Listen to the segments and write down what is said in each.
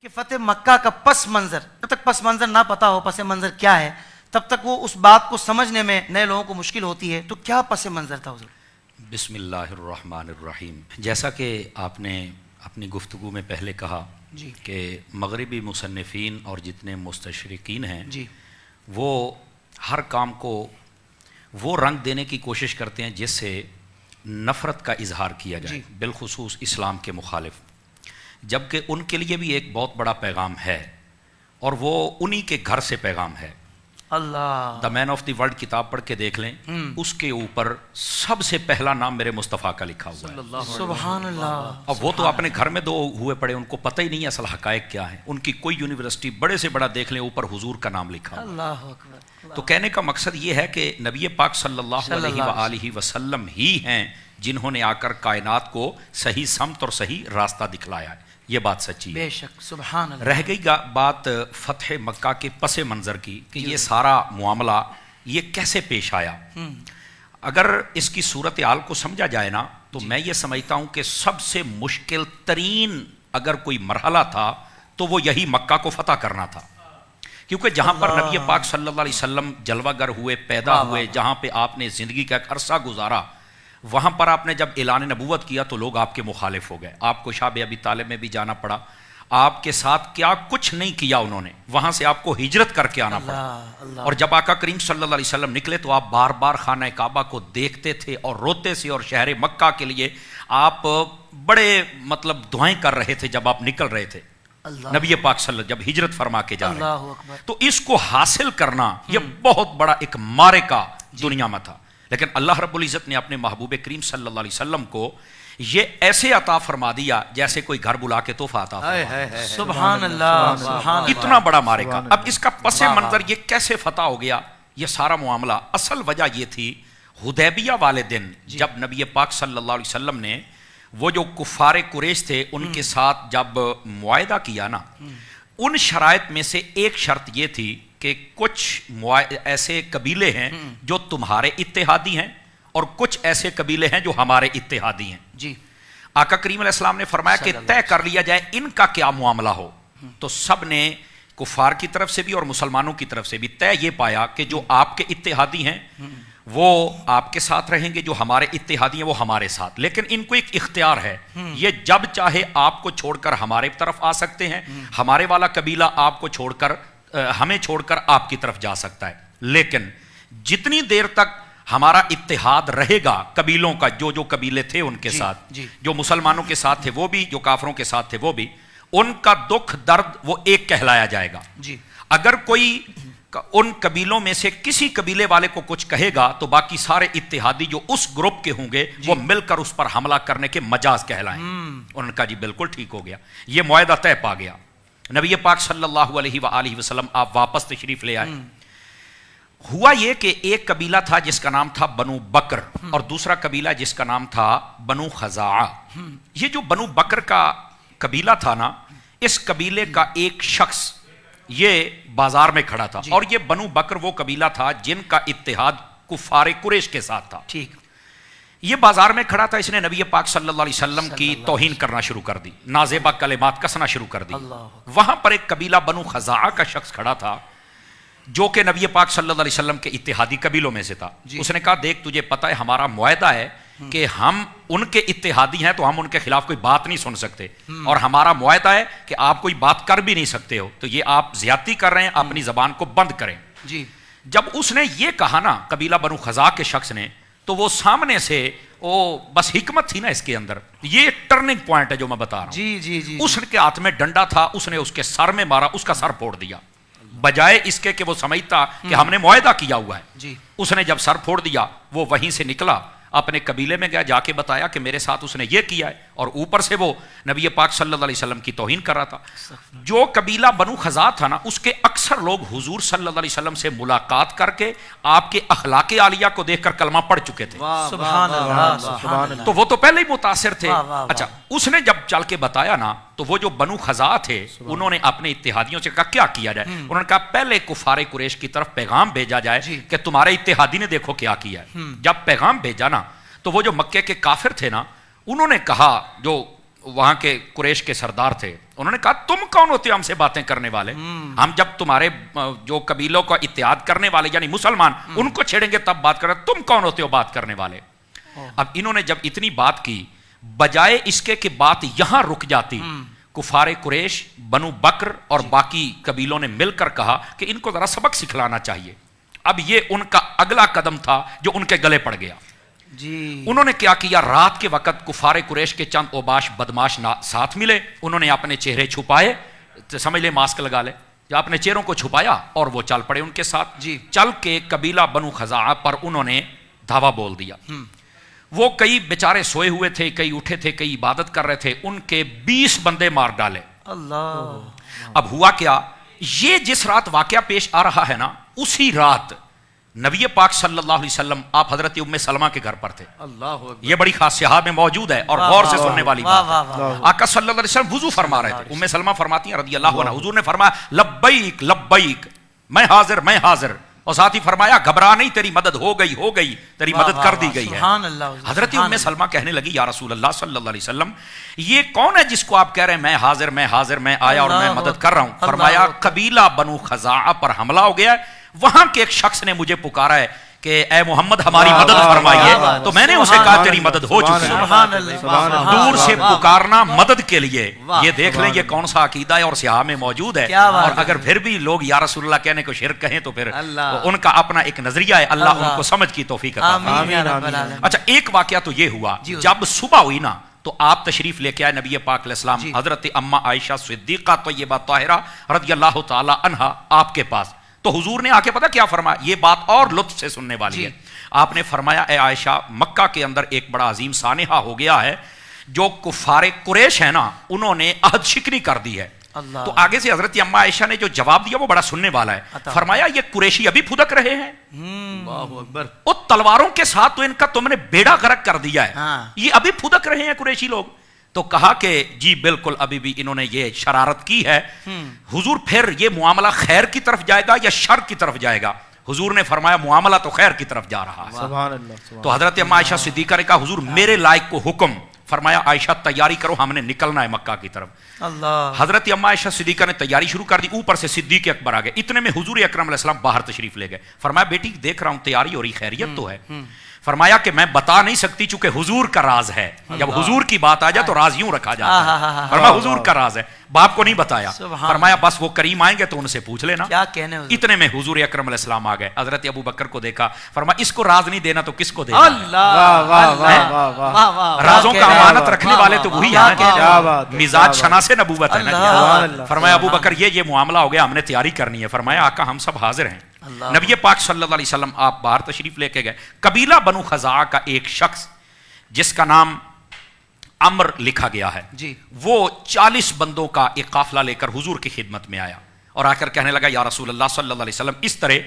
کہ فتح مکہ کا پس منظر، جب تک پس منظر نہ پتا ہو پس منظر کیا ہے تب تک وہ اس بات کو سمجھنے میں نئے لوگوں کو مشکل ہوتی ہے. تو کیا پس منظر تھا حضور؟ بسم اللہ الرحمن الرحیم. جیسا کہ آپ نے اپنی گفتگو میں پہلے کہا جی کہ مغربی مصنفین اور جتنے مستشرقین ہیں جی وہ ہر کام کو وہ رنگ دینے کی کوشش کرتے ہیں جس سے نفرت کا اظہار کیا جائے، جی بالخصوص اسلام کے مخالف، جبکہ ان کے لیے بھی ایک بہت بڑا پیغام ہے اور وہ انہی کے گھر سے پیغام ہے. اللہ دا مین آف دی ورلڈ کتاب پڑھ کے دیکھ لیں، اس کے اوپر سب سے پہلا نام میرے مصطفیٰ کا لکھا ہوا ہے. سبحان اللہ. اب وہ تو اپنے گھر میں دو ہوئے پڑے، ان کو پتہ ہی نہیں اصل حقائق کیا ہے. ان کی کوئی یونیورسٹی بڑے سے بڑا دیکھ لیں، اوپر حضور کا نام لکھا ہوا. اللہ اکبر. تو کہنے کا مقصد یہ ہے کہ نبی پاک صلی اللہ علیہ وآلہ وسلم ہی ہیں جنہوں نے آ کر کائنات کو صحیح سمت اور صحیح راستہ دکھلایا ہے. یہ بات سچی ہے. بے شک سبحان اللہ. رہ گئی بات فتح مکہ کے پس منظر کی کہ یہ سارا معاملہ یہ کیسے پیش آیا. اگر اس کی صورتحال کو سمجھا جائے نا تو میں یہ سمجھتا ہوں کہ سب سے مشکل ترین اگر کوئی مرحلہ تھا تو وہ یہی مکہ کو فتح کرنا تھا، کیونکہ جہاں پر نبی پاک صلی اللہ علیہ وسلم جلوہ گر ہوئے، پیدا ہوئے، جہاں پہ آپ نے زندگی کا ایک عرصہ گزارا، وہاں پر آپ نے جب اعلان نبوت کیا تو لوگ آپ کے مخالف ہو گئے. آپ کو شعب ابی طالب میں بھی جانا پڑا، آپ کے ساتھ کیا کچھ نہیں کیا انہوں نے، وہاں سے آپ کو ہجرت کر کے آنا پڑا. اور جب آقا کریم صلی اللہ علیہ وسلم نکلے تو آپ بار بار خانہ کعبہ کو دیکھتے تھے اور روتے تھے، اور شہر مکہ کے لیے آپ بڑے دعائیں کر رہے تھے جب آپ نکل رہے تھے نبی پاک صلی اللہ علیہ وسلم جب ہجرت فرما کے جا رہے تھے. تو اس کو حاصل کرنا یہ بہت بڑا ایک معرکہ دنیا میں تھا. لیکن اللہ رب العزت نے اپنے محبوب کریم صلی اللہ علیہ وسلم کو یہ ایسے عطا فرما دیا جیسے کوئی گھر بلا کے تحفہ عطا فرما. سبحان اللہ سبحان اللہ. اتنا بڑا معرکہ. اب اس کا پس منظر یہ کیسے فتح ہو گیا یہ سارا معاملہ، اصل وجہ یہ تھی حدیبیہ والے دن جب نبی پاک صلی اللہ علیہ وسلم نے وہ جو کفار قریش تھے ان کے ساتھ جب معاہدہ کیا نا، ان شرائط میں سے ایک شرط یہ تھی کہ کچھ ایسے قبیلے ہیں جو تمہارے اتحادی ہیں اور کچھ ایسے قبیلے ہیں جو ہمارے اتحادی ہیں. جی آقا کریم علیہ السلام نے فرمایا کہ طے کر لیا جائے ان کا کیا معاملہ ہو. تو سب نے کفار کی طرف سے بھی اور مسلمانوں کی طرف سے بھی طے یہ پایا کہ جو آپ کے اتحادی ہیں وہ آپ کے ساتھ رہیں گے، جو ہمارے اتحادی ہیں وہ ہمارے ساتھ. لیکن ان کو ایک اختیار ہے، یہ جب چاہے آپ کو چھوڑ کر ہمارے طرف آ سکتے ہیں، ہمارے والا قبیلہ آپ کو چھوڑ کر ہمیں چھوڑ کر آپ کی طرف جا سکتا ہے. لیکن جتنی دیر تک ہمارا اتحاد رہے گا قبیلوں کا، جو جو قبیلے تھے ان کے ساتھ، جو مسلمانوں کے ساتھ تھے وہ بھی، جو کافروں کے ساتھ تھے وہ بھی، ان کا دکھ درد وہ ایک کہلایا جائے گا. اگر کوئی ان قبیلوں میں سے کسی قبیلے والے کو کچھ کہے گا تو باقی سارے اتحادی جو اس گروپ کے ہوں گے وہ مل کر اس پر حملہ کرنے کے مجاز کہلائیں. ان کا جی بالکل ٹھیک ہو گیا، یہ معاہدہ طے پا گیا. نبی پاک صلی اللہ علیہ وآلہ وسلم آپ واپس تشریف لے آئے. ہوا یہ کہ ایک قبیلہ تھا جس کا نام تھا بنو بکر اور دوسرا قبیلہ جس کا نام تھا بنو خزاعہ. یہ جو بنو بکر کا قبیلہ تھا نا، اس قبیلے کا ایک شخص یہ بازار میں کھڑا تھا، اور یہ بنو بکر وہ قبیلہ تھا جن کا اتحاد کفار قریش کے ساتھ تھا. ٹھیک، یہ بازار میں کھڑا تھا، اس نے نبی پاک صلی اللہ علیہ وسلم کی توہین کرنا شروع کر دی، نازیبہ کلمات کسنا شروع کر دی. وہاں پر ایک قبیلہ بنو خزاعہ کا شخص کھڑا تھا جو کہ نبی پاک صلی اللہ علیہ وسلم کے اتحادی قبیلوں میں سے تھا. اس نے کہا دیکھ تجھے پتہ ہے ہمارا معاہدہ ہے کہ ہم ان کے اتحادی ہیں تو ہم ان کے خلاف کوئی بات نہیں سن سکتے، اور ہمارا معاہدہ ہے کہ آپ کوئی بات کر بھی نہیں سکتے ہو، تو یہ آپ زیادتی کر رہے ہیں، اپنی زبان کو بند کریں. جب اس نے یہ کہا نا قبیلہ بنو خزاعہ کے شخص نے، تو وہ سامنے سے بس حکمت تھی نا اس کے اندر، یہ ٹرننگ پوائنٹ ہے جو میں بتا رہا ہوں. اس کے ہاتھ میں ڈنڈا تھا، اس نے اس کے سر میں مارا، اس کا سر پھوڑ دیا، بجائے اس کے کہ وہ سمجھتا کہ ہم نے معاہدہ کیا ہوا ہے. اس نے جب سر پھوڑ دیا وہ وہیں سے نکلا، اپنے قبیلے میں گیا، جا کے بتایا کہ میرے ساتھ اس نے یہ کیا ہے، اور اوپر سے وہ نبی پاک صلی اللہ علیہ وسلم کی توہین کر رہا تھا. جو قبیلہ بنو خزاعہ تھا نا، اس کے اکثر لوگ حضور صلی اللہ علیہ وسلم سے ملاقات کر کے آپ کے اخلاق عالیہ کو دیکھ کر کلمہ پڑھ چکے تھے. سبحان اللہ سبحان اللہ. تو وہ تو پہلے ہی متاثر تھے. اچھا، اس نے جب چل کے بتایا نا تو وہ جو بنو خزاعہ تھے انہوں نے اپنے اتحادیوں سے کہا کیا کیا جائے. انہوں نے کہا پہلے کفار قریش کی طرف پیغام بھیجا جائے کہ تمہارے اتحادی نے دیکھو کیا کیا ہے. جب پیغام بھیجا نا تو وہ جو مکے کے کافر تھے نا، انہوں نے کہا، جو وہاں کے قریش کے سردار تھے، انہوں نے کہا تم کون ہوتے ہو ہم سے باتیں کرنے والے؟ ہم جب تمہارے جو قبیلوں کا اتحاد کرنے والے یعنی مسلمان ان کو چھیڑیں گے تب بات کریں، تم کون ہوتے ہو بات کرنے والے؟ اب انہوں نے جب اتنی بات کی، بجائے اس کے کہ بات یہاں رک جاتی، کفار قریش، بنو بکر اور باقی قبیلوں نے مل کر کہا کہ ان کو ذرا سبق سکھلانا چاہیے۔ اب یہ ان کا اگلا قدم تھا جو ان کے گلے پڑ گیا۔ جی انہوں نے کیا کیا، رات کے وقت کفار قریش کے چند اوباش بدماش ساتھ ملے، انہوں نے اپنے چہرے چھپائے، سمجھ لے ماسک لگا لے، یا اپنے چہروں کو چھپایا اور وہ چل پڑے ان کے ساتھ۔ جی چل کے قبیلہ بنو خزاعہ پر انہوں نے دھاوا بول دیا۔ وہ کئی بیچارے سوئے ہوئے تھے، کئی اٹھے تھے، کئی عبادت کر رہے تھے، ان کے 20 بندے مار ڈالے۔ اللہ، اب ہوا کیا، یہ جس رات واقعہ پیش آ رہا ہے نا، اسی رات نبی پاک صلی اللہ علیہ وسلم آپ حضرت ام سلمہ کے گھر پر تھے۔ اللہ یہ بڑی خاص صحابہ میں موجود ہے اور غور سے سننے والی بات ہے۔ آقا صلی اللہ علیہ وسلم وضو فرما رہے تھے، ام سلمہ فرماتی ہیں رضی اللہ عنہ، حضور نے فرمایا لبیک لبیک، میں حاضر میں حاضر، اور ساتھ ہی فرمایا گھبرا نہیں، تیری مدد ہو گئی، تیری مدد کر دی گئی ہے۔ حضرت ام سلمہ کہنے لگی یا رسول اللہ صلی اللہ علیہ وسلم، یہ کون ہے جس کو آپ کہہ رہے ہیں میں حاضر میں حاضر، میں آیا اور میں مدد کر رہا ہوں؟ فرمایا قبیلہ بنو خزاعہ پر حملہ ہو گیا ہے، وہاں کے ایک شخص نے مجھے پکارا ہے کہ اے محمد ہماری مدد فرمائیے، تو میں نے اسے کہا تیری مدد ہو چکی ہے۔ دور سے پکارنا مدد کے لیے، یہ دیکھ لیں یہ کون سا عقیدہ ہے اور سیاہ میں موجود ہے۔ اور اگر پھر بھی لوگ یا رسول اللہ کہنے کو شرک کہیں تو پھر ان کا اپنا ایک نظریہ ہے، اللہ ان کو سمجھ کی توفیق عطا فرمائے۔ اچھا ایک واقعہ تو یہ ہوا، جب صبح ہوئی نا تو آپ تشریف لے کے آئے نبی پاک علیہ السلام، حضرت اماں عائشہ صدیقہ طیبہ طاہرہ رضی اللہ تعالی عنہا آپ کے پاس۔ تو حضور نے آ کے پتا کیا فرمایا، یہ بات اور لطف سے سننے والی ہے۔ آپ نے فرمایا اے عائشہ، مکہ کے اندر ایک بڑا عظیم سانحہ ہو گیا ہے، جو کفار قریش ہے نا انہوں نے عہد شکنی کر دی ہے۔ تو آگے سے حضرت اماں عائشہ نے جو جواب دیا وہ بڑا سننے والا ہے۔ فرمایا یہ قریشی ابھی پھدک رہے ہیں، وہ تلواروں کے ساتھ تو ان کا تم نے بیڑا غرق کر دیا ہے، یہ ابھی پھدک رہے ہیں قریشی لوگ؟ تو کہا کہ جی بالکل ابھی بھی انہوں نے یہ شرارت کی ہے۔ حضور پھر یہ معاملہ خیر کی طرف جائے گا یا شر کی طرف جائے گا؟ حضور نے فرمایا معاملہ تو خیر کی طرف جا رہا ہے۔ سبحان اللہ۔ تو حضرت اماں عائشہ صدیقہ نے کہا حضور میرے لائق کو حکم، فرمایا عائشہ تیاری کرو ہم نے نکلنا ہے مکہ کی طرف۔ حضرت اماں عائشہ صدیقہ نے تیاری شروع کر دی، اوپر سے صدیق اکبر آ گئے، اتنے میں حضور اکرم علیہ السلام باہر تشریف لے گئے۔ فرمایا بیٹی دیکھ رہا ہوں تیاری ہو رہی، خیریت تو ہے؟ فرمایا کہ میں بتا نہیں سکتی چونکہ حضور کا راز ہے، جب حضور کی بات آ جائے تو راز یوں رکھا جاتا ہے۔ فرمایا حضور کا راز ہے، باپ کو نہیں بتایا۔ فرمایا بس وہ کریم آئیں گے تو ان سے پوچھ لینا۔ اتنے میں حضور اکرم علیہ السلام آ گئے، حضرت ابو بکر کو دیکھا، فرمایا اس کو راز نہیں دینا تو کس کو دینا؟ رازوں کا امانت رکھنے والے تو وہی ہیں، مزاج شناس نبوت ہے نا۔ فرمایا ابو بکر یہ معاملہ ہو گیا، ہم نے تیاری کرنی ہے۔ فرمایا آقا ہم سب حاضر ہیں۔ نبی پاک صلی اللہ علیہ وسلم آپ باہر تشریف لے کے گئے، قبیلہ بنو خزاعہ کا ایک شخص جس کا نام عمر لکھا گیا ہے، وہ 40 بندوں کا ایک قافلہ لے کر حضور کی خدمت میں آیا اور آ کر کہنے لگا یا رسول اللہ صلی اللہ علیہ وسلم اس طرح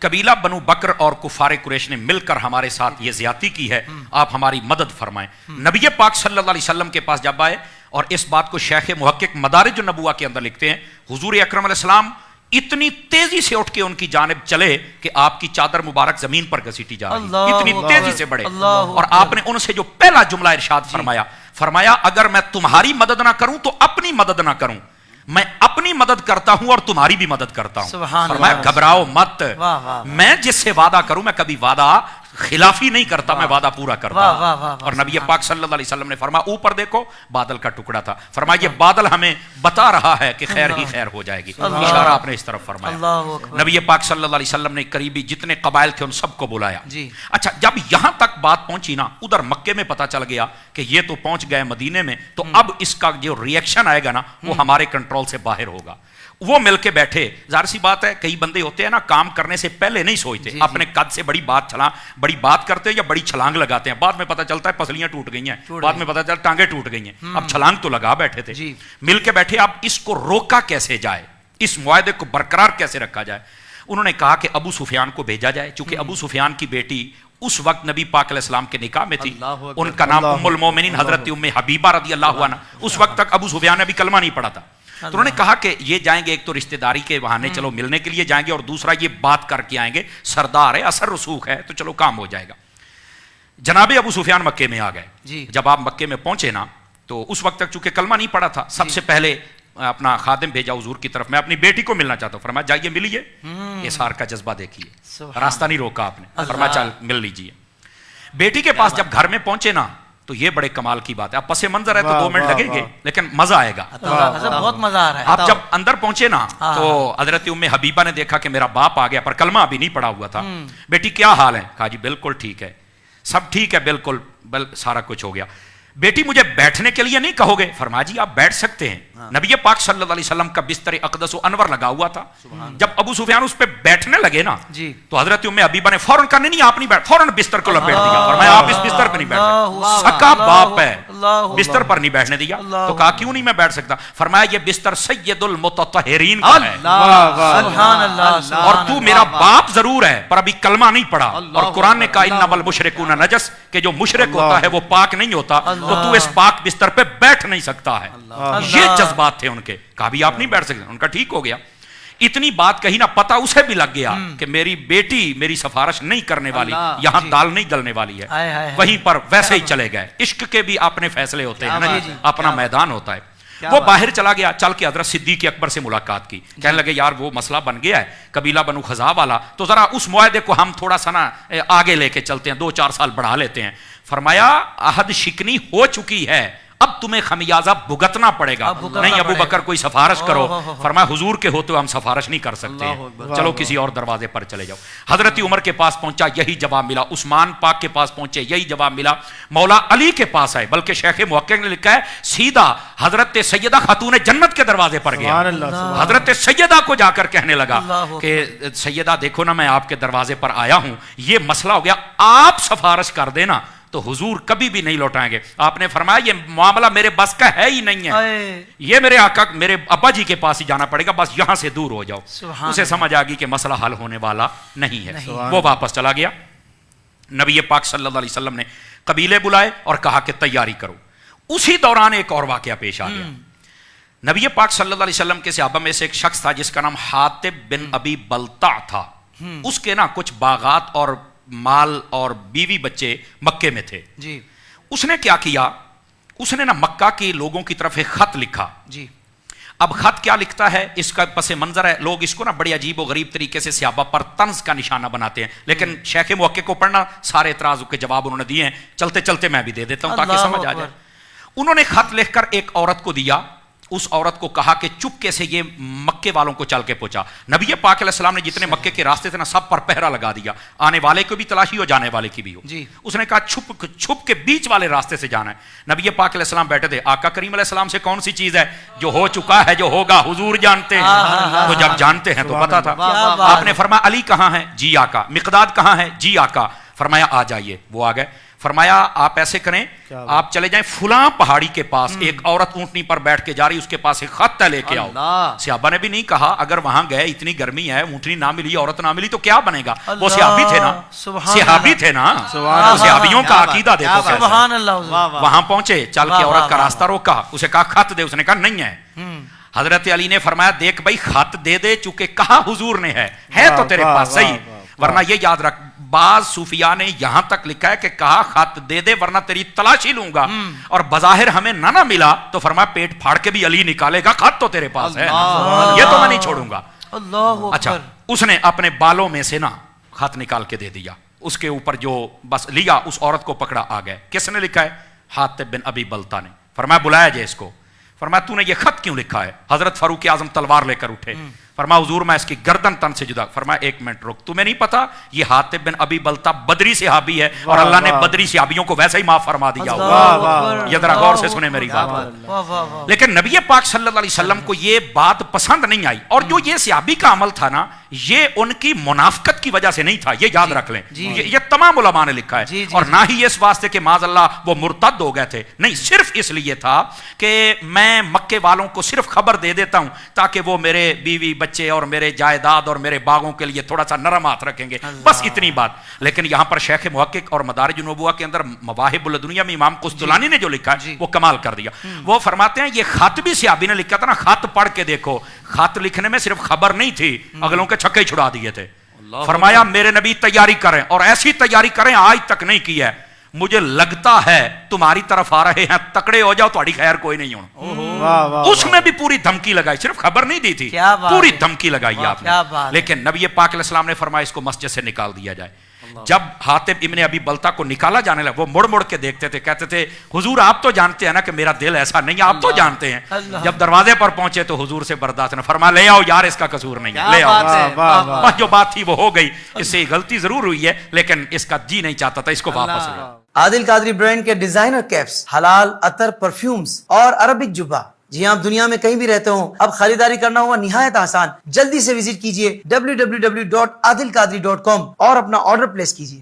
قبیلہ بنو بکر اور کفار قریش نے مل کر ہمارے ساتھ یہ زیادتی کی ہے، آپ ہماری مدد فرمائیں۔ نبی پاک صلی اللہ علیہ وسلم کے پاس جب آئے اور اس بات کو شیخ محقق مدارج النبوہ کے اندر لکھتے ہیں، حضور اکرم علیہ السلام اتنی تیزی سے اٹھ کے ان کی جانب چلے کہ آپ کی چادر مبارک زمین پر گھسیٹی جا رہی ہے، اتنی تیزی سے بڑھے، اور آپ نے ان سے جو پہلا جملہ ارشاد فرمایا، فرمایا اگر میں تمہاری مدد نہ کروں تو اپنی مدد نہ کروں، میں اپنی مدد کرتا ہوں اور تمہاری بھی مدد کرتا ہوں۔ فرمایا گھبراؤ مت، میں جس سے وعدہ کروں میں کبھی وعدہ خلافی نہیں کرتا، میں وعدہ پورا کرتا ہوں۔ اور نبی پاک صلی اللہ علیہ وسلم نے فرمایا اوپر دیکھو بادل کا ٹکڑا تھا، فرمایا یہ بادل ہمیں بتا رہا ہے کہ خیر ہی خیر ہو جائے گی، اشارہ آپ نے اس طرف فرمایا۔ نبی پاک صلی اللہ علیہ وسلم نے قریبی جتنے قبائل تھے ان سب کو بلایا۔ اچھا جب یہاں تک بات پہنچی نا، ادھر مکے میں پتا چل گیا کہ یہ تو پہنچ گئے مدینے میں، تو اب اس کا جو ری ایکشن آئے گا نا وہ ہمارے کنٹرول سے باہر ہوگا۔ وہ مل کے بیٹھے، ظاہر سی بات ہے کئی بندے ہوتے ہیں نا کام کرنے سے پہلے نہیں سوچتے، اپنے قد سے بڑی بات کرتے ہیں یا بڑی چھلانگ لگاتے ہیں، بعد میں پتہ چلتا ہے پسلیاں ٹوٹ گئی ہیں، بعد میں پتہ چلتا ٹانگیں ٹوٹ گئی ہیں، اب چھلانگ تو لگا بیٹھے تھے، مل کے بیٹھے اب اس کو روکا کیسے جائے، اس معاہدے کو برقرار کیسے رکھا جائے۔ انہوں نے کہا کہ ابو سفیان کو بھیجا جائے، چونکہ ابو سفیان کی بیٹی اس وقت نبی پاک علیہ السلام کے نکاح میں تھی، ان کا نام ام المومنین حضرت ام حبیبہ رضی اللہ عنہ، اس وقت تک ابو سفیان نے بھی کلمہ نہیں پڑھا تھا۔ تو انہوں نے کہا کہ یہ جائیں گے، ایک تو رشتہ داری کے بہانے چلو ملنے کے لیے جائیں گے، اور دوسرا یہ بات کر کے آئیں گے، سردار ہے اثر رسوخ ہے تو چلو کام ہو جائے گا۔ جناب ابو سفیان مکے میں آ گئے، جب آپ مکے میں پہنچے نا تو اس وقت تک چونکہ کلمہ نہیں پڑا تھا، سب سے پہلے اپنا خادم بھیجا حضور کی طرف، میں اپنی بیٹی کو ملنا چاہتا ہوں، فرمایا جائیے ملیے، اظہار کا جذبہ دیکھیے، راستہ نہیں روکا آپ نے، فرمایا چل مل لیجیے۔ بیٹی کے پاس جب گھر میں پہنچے نا تو یہ بڑے کمال کی بات ہے، اب پس منظر ہے تو 2 منٹ لگیں گے لیکن مزہ آئے گا، بہت مزہ آ رہا ہے۔ آپ جب اندر پہنچے نا تو حضرت ام حبیبہ نے دیکھا کہ میرا باپ آ گیا پر کلمہ ابھی نہیں پڑا ہوا تھا، بیٹی کیا حال ہے؟ کہا جی بالکل ٹھیک ہے، سب ٹھیک ہے، بالکل سارا کچھ ہو گیا۔ بیٹی مجھے بیٹھنے کے لیے نہیں کہو گے؟ فرمایا جی آپ بیٹھ سکتے ہیں۔ نبی پاک صلی اللہ علیہ وسلم کا بستر اقدس و انور لگا ہوا تھا، جب ابو سفیان اس پہ بیٹھنے لگے نا تو حضرت ام حبیبہ نے فوراً کہا نہیں آپ نہیں بیٹھ، فوراً بستر کو لپیٹ دیا، فرمایا آپ اس بستر پہ نہیں بیٹھ سکتے، سکا باپ ہے، بستر پر نہیں بیٹھنے دیا۔ تو کہا کیوں نہیں میں بیٹھ سکتا؟ فرمایا یہ بستر سید المتطہرین کا ہے، اور تو میرا باپ ضرور ہے پر ابھی کلمہ نہیں پڑا، اور قرآن نے کہا انما المشرکون نجس، کہ جو مشرک ہوتا ہے وہ پاک نہیں ہوتا، تو اس پاک بستر پہ بیٹھ نہیں سکتا ہے۔ یہ جذبات تھے ان کے، کہا بھی آپ نہیں بیٹھ سکتے، ان کا ٹھیک ہو گیا۔ اتنی بات کہی نا، پتہ اسے بھی لگ گیا کہ میری بیٹی میری سفارش نہیں کرنے والی، یہاں دال نہیں گلنے والی ہے، وہیں پر ویسے ہی چلے گئے۔ عشق کے بھی اپنے فیصلے ہوتے ہیں نا، اپنا میدان ہوتا ہے۔ وہ باہر چلا گیا، چل کے حضرت صدیق اکبر سے ملاقات کی، کہنے لگے یار وہ مسئلہ بن گیا ہے قبیلہ بنو خزاع والا، تو ذرا اس معاہدے کو ہم تھوڑا سا نا آگے لے کے چلتے ہیں، 2-4 سال بڑھا لیتے ہیں۔ فرمایا عہد شکنی ہو چکی ہے، اب تمہیں خمیازہ بھگتنا پڑے گا، نہیں ابو بکر کوئی سفارش کرو۔ فرمایا حضور کے ہوتے ہم سفارش نہیں کر سکتے ہیں، چلو کسی اور دروازے پر چلے جاؤ۔ حضرت عمر کے پاس پہنچا، یہی جواب ملا، عثمان پاک کے پاس پہنچے، یہی جواب ملا، مولا علی کے پاس آئے، بلکہ شیخ محقق نے لکھا ہے سیدھا حضرت سیدہ خاتون جنت کے دروازے پر گیا، حضرت سیدہ کو جا کر کہنے لگا کہ سیدہ دیکھو نا میں آپ کے دروازے پر آیا ہوں، یہ مسئلہ ہو گیا، آپ سفارش کر دینا تو حضور کبھی بھی نہیں لوٹائیں گے۔ آپ نے فرمایا یہ معاملہ میرے بس کا ہے ہی نہیں ہے، یہ میرے آقا میرے ابا جی کے پاس ہی جانا پڑے گا، بس یہاں سے دور ہو جاؤ۔ اسے سمجھ آ گئی کہ مسئلہ حل ہونے والا نہیں ہے، وہ واپس چلا گیا۔ نبی پاک صلی اللہ علیہ وسلم نے قبیلے بلائے اور کہا کہ تیاری کرو۔ اسی دوران ایک اور واقعہ پیش آ گیا۔ نبی پاک صلی اللہ علیہ وسلم کے صحابہ میں سے ایک شخص تھا جس کا نام حاطب بن ابی بلتع تھا، اس کے نا کچھ باغات اور مال اور بیوی بچے مکے میں تھے جی۔ اس نے کیا کیا، اس نے نا مکہ کے لوگوں کی طرف ایک خط لکھا جی۔ اب خط کیا لکھتا ہے، اس کا پس منظر ہے، لوگ اس کو نا بڑی عجیب و غریب طریقے سے صحابہ پر طنز کا نشانہ بناتے ہیں، لیکن شیخ محقق کو پڑھنا سارے اعتراض کے جواب انہوں نے دیے ہیں، چلتے چلتے میں بھی دے دیتا ہوں تاکہ سمجھ آ جائے۔ انہوں نے خط لکھ کر ایک عورت کو دیا، اس عورت کو کہا کہ چپکے سے یہ مکے والوں کو چل کے پہنچا۔ نبی پاک علیہ السلام نے جتنے مکے کے راستے تھے نا سب پر پہرا لگا دیا، آنے والے کو بھی تلاشی ہو جانے والے کی بھی ہو جی۔ اس نے کہا چھپ کے بیچ والے راستے سے جانا ہے۔ نبی پاک علیہ السلام بیٹھے تھے، آقا کریم علیہ السلام سے کون سی چیز ہے جو ہو چکا ہے، جو ہوگا حضور جانتے ہیں، تو جب جانتے ہیں تو پتا تھا۔ آپ نے فرمایا علی کہاں ہے؟ جی آقا۔ مقداد کہاں ہے؟ جی آقا۔ فرمایا آ جائیے، وہ آ گئے۔ فرمایا آپ ایسے کریں، آپ چلے جائیں فلاں پہاڑی کے پاس، ایک عورت اونٹنی پر بیٹھ کے جا رہی، اس کے پاس ایک خط ہے، لے کے آؤ۔ صحابہ نے بھی نہیں کہا اگر وہاں گئے اتنی گرمی ہے، اونٹنی نہ ملی، عورت نہ ملی تو کیا بنے گا؟ وہ صحابی تھے نا، صحابی تھے نا، صحابیوں کا عقیدہ دیکھو کیسا۔ سبحان اللہ۔ وہاں پہنچے، چل کے عورت کا راستہ روکا، اسے کہا خط دے، اس نے کہا نہیں ہے۔ حضرت علی نے فرمایا دیکھ بھائی خط دے دے، چونکہ کہا حضور نے ہے تو تیرے پاس صحیح، ورنہ یہ یاد رکھ بعض صوفیاء نے یہاں تک لکھا ہے کہ کہا خط دے دے ورنہ تیری تلاشی لوں گا، اور بظاہر ہمیں نہ ملا تو فرمایا پیٹ پھاڑ کے بھی علی نکالے گا، خط تو تیرے پاس ہے، یہ تو میں نہیں چھوڑوں گا۔ اچھا اس نے اپنے بالوں میں سے نا خط نکال کے دے دیا، اس کے اوپر جو بس لیا، اس عورت کو پکڑا، آ گئے۔ کس نے لکھا ہے؟ حاطب بن ابی بلتع نے۔ فرمایا بلایا جائے اس کو۔ فرمایا تو نے یہ خط کیوں لکھا ہے؟ حضرت فاروق اعظم تلوار لے کر اٹھے، فرمایا حضور میں اس کی گردن تن سے جدا۔ فرمایا ایک منٹ رک، تمہیں نہیں پتا یہ حاطب بن ابی بلتع بدری صحابی ہے، اور اللہ نے بدری صحابیوں کو ویسے ہی معاف فرما دیا ہوگا۔ یہ ذرا غور سے سنیں میری بات۔ لیکن نبی پاک صلی اللہ علیہ وسلم کو یہ بات پسند نہیں آئی، اور جو یہ صحابی کا عمل تھا نا یہ ان کی منافقت کی وجہ سے نہیں تھا، یہ یاد رکھ لیں، یہ تمام علماء نے لکھا ہے، اور نہ ہی اس واسطے کہ معاذ اللہ وہ مرتد ہو گئے تھے، نہیں، صرف اس لیے تھا کہ میں مکے والوں کو صرف خبر دے دیتا ہوں تاکہ وہ میرے بیوی بچے اور میرے جائیداد اور میرے باغوں کے لیے تھوڑا سا نرم ہاتھ رکھیں گے، بس اتنی بات۔ لیکن یہاں پر شیخ محقق اور مدارج النبوہ کے اندر مواہب الدنیا میں امام قسطلانی نے جو لکھا ہے وہ کمال کر دیا۔ وہ فرماتے ہیں یہ خط بھی صحابی نے لکھا تھا نا، خط پڑھ کے دیکھو، خط لکھنے میں صرف خبر نہیں تھی، اگلوں کے چھکے چھڑا دیے تھے۔ فرمایا میرے نبی تیاری کریں، اور ایسی تیاری کریں آج تک نہیں کی ہے، مجھے لگتا ہے تمہاری طرف آ رہے ہیں, تکڑے ہو جاؤ, تمہاری خیر کوئی نہیں ہونا. اس میں بھی پوری دھمکی لگائی, صرف خبر نہیں دی تھی, پوری دھمکی لگائی آپ نے. لیکن نبی پاک علیہ السلام نے فرمایا اس کو مسجد سے نکال دیا جائے. جب حاتب ابن ابی بلتا کو نکالا جانے لگا, وہ مڑ مڑ کے دیکھتے تھے, کہتے تھے حضور آپ تو جانتے ہیں نا کہ میرا دل ایسا نہیں ہے, آپ تو جانتے ہیں. جب دروازے پر پہنچے تو حضور سے برداشت نہ فرمایا, لے آؤ یار, اس کا قصور نہیں ہے, لے آؤ. جو بات تھی وہ ہو گئی, اس سے غلطی ضرور ہوئی ہے لیکن اس کا جی نہیں چاہتا تھا, اس کو واپس لے. عادل قادری برانڈ کے ڈیزائنر کیپس, حلال عطر, پرفیومز اور عربک جبہ. جی آپ دنیا میں کہیں بھی رہتے ہوں, اب خریداری کرنا ہوا نہایت آسان. جلدی سے وزٹ کیجئے www.adilqadri.com اور اپنا آرڈر پلیس کیجئے.